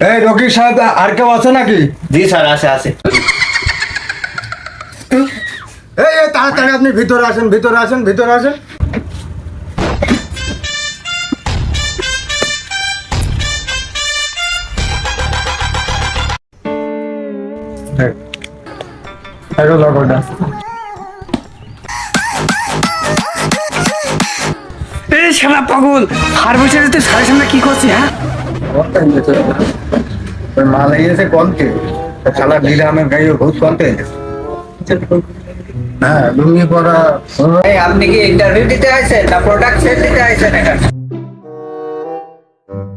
এই রকি সাহেব, আর কেউ আছে নাকি? জি স্যার, আছে। এই তাড়াতাড়ি আপনি ভিতরে আসেন, ভিতরে আসেন, ভিতরে আসেন। এই শালা পাগল, ফার্মেসিতে তুই সাড়ে সামনে কি করছিস? হ্যাঁ, মাল এসে কনকে শালা গ্রামের গাড়ি বহুত কনতে। হ্যাঁ, লুঙ্গি পরা। এই আপনি কি ইন্টারভিউ দিতে আইছেন না প্রোডাক্ট সেল দিতে আইছেন এখানে?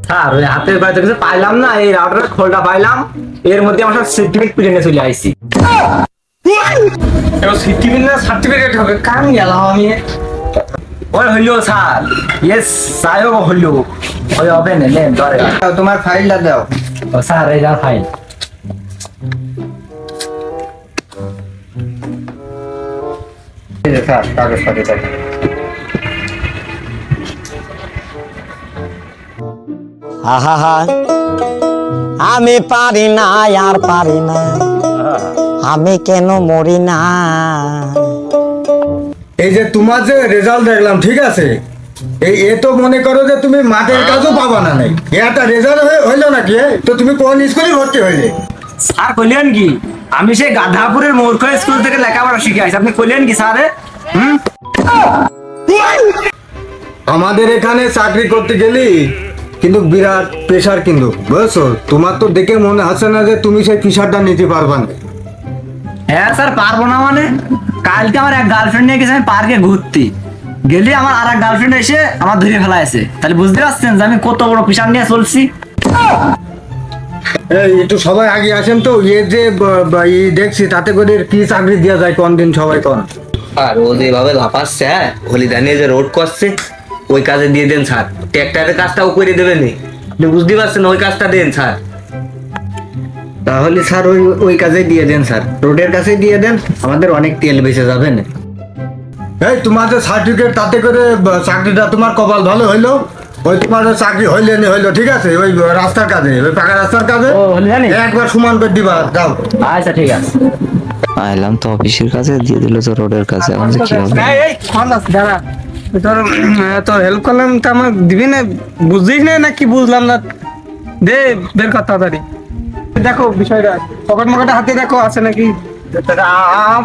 স্যার ওই হাতের বাইরে কিছু পাইলাম না, এই রাউটারের খোলটা পাইলাম, এর মধ্যে আমার সব সার্টিফিকেট প্রিন্টে চলে আইছি। এবার সার্টিফিকেট না সার্টিফিকেট হবে, কাম গেলাম আমি। ওই হইলো স্যার, ইয়েস সাহেব হইলো, ওই হবে না, নেন ধরে। তোমার ফাইলটা দাও। ও স্যার, এই যা ফাইল। এই যে স্যার, কাগজপত্র দাও। আহা, আমি পারি না, আর পারি না, আমি কেন মরি না। এই যে তোমার যে রেজাল্ট দেখলাম, ঠিক আছে, এ তো মনে করো যে তুমি মাঠের কাজও পাবা না। নাই একটা রেজাল্ট হইলো নাকি? তো তুমি কোন স্কুলে ভর্তি হইলে? স্যার কইলেন কি আমি সেই গাধাপুরের মূর্খ স্কুল থেকে লেখাপড়া শিখে আইছি, আপনি কইলেন কি স্যার? আমাদের এখানে চাকরি করতে গেলি কিন্তু বিরাট প্রেশার, কিন্তু বুঝছো? তোমার তো দেখে মনে হচ্ছে না যে তুমি সেই প্রেশারটা নিতে পারবা না। হ্যাঁ স্যার, পারবো না মানে? কালকে আমার এক গার্লফ্রেন্ড নিয়ে গেছে আমি পার্কে ঘুরতে, গেলে আমার আর এক গার্লফ্রেন্ড এসে আমার ধরে ফেলা আছে। তাহলে বুঝতে পারছেন যে আমি কত বড় প্রেশার নিয়ে চলছি। এই একটু সবাই আগে আসেন তো, যে দেখছি তাতে করে কি চাকরি দেওয়া যায় কোন দিন, সবাই কোন। আর ও যেভাবে লাফাচ্ছে, হ্যাঁ, হলিদা নিয়ে যে রোড করছে, ওই কাজে দিয়ে দেন স্যার। ট্র্যাক্টরের কাজটাও করে দেবেন, আপনি বুঝতে পারছেন? ওই কাজটা দেন স্যার। তাহলে স্যার ওই কাজে দিয়ে দেন স্যার, রোডের কাছে দিয়ে দেন, আমাদের অনেক তেল বেঁচে যাবে না। এই তোমার যে সার্টিফিকেট, তাতে করে চাকরিটা তোমার কপাল ভালো হইলো। ওই তোমার চাকরি হইলে নি হইলো, ঠিক আছে, ওই রাস্তার কাজে, ওই পাকা রাস্তার কাজে ও হলি জানি, একবার সমান করে দিবা, যাও। আচ্ছা ঠিক আছে। আইলাম তো অফিসের কাছে, দিয়ে দিল তো রোডের কাছে, এখন যে কি হবে? এই খন্দাস দাঁড়া, তোর হেল্প করলাম তা আমার দিবি না? বুঝছিস না কি বুঝলাম না? দে বের কর তাড়াতাড়ি। দেখো বিষয়টা, পকেট মকেট হাতে দেখো আছে নাকি।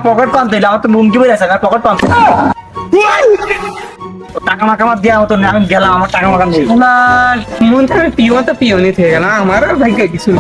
পকেট পাম্প দিলে আমার তো মুমকি বলে আছে, পকেট পাম্প টাকা মাকা আমার দেওয়া হতো না, আমি গেলাম, আমার টাকা মাকা নেই। মন থেকে পিও তো পিওনি থেকে গেলাম, আমার আর ভাই কিছু